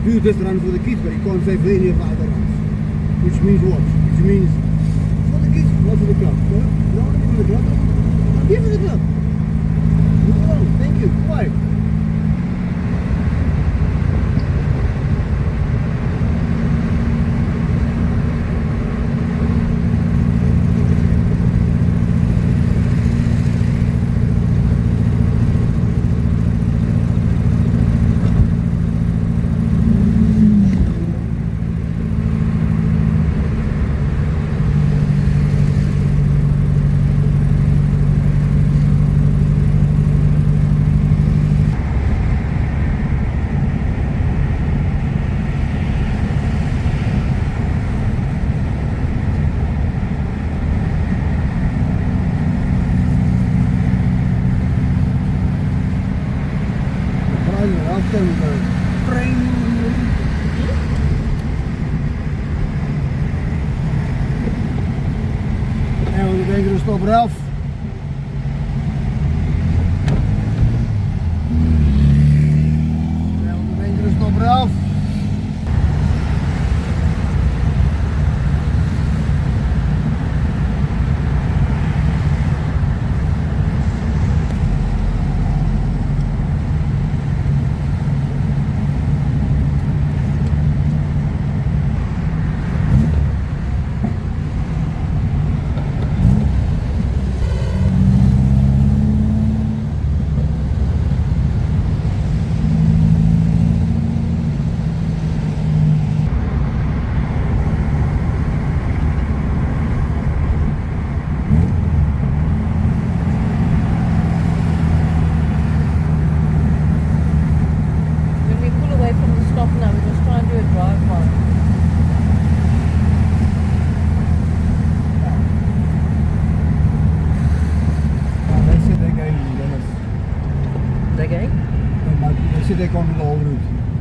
do this run for the kids, but you can't say for any of the other runs. Which means what? Which means for the kids, not for the club. So, you don't want to be for the club? Be for the club. Move along. Thank you. Quiet. En we denken stop Ralf. En we denken stop Ralf. They can't do the whole route.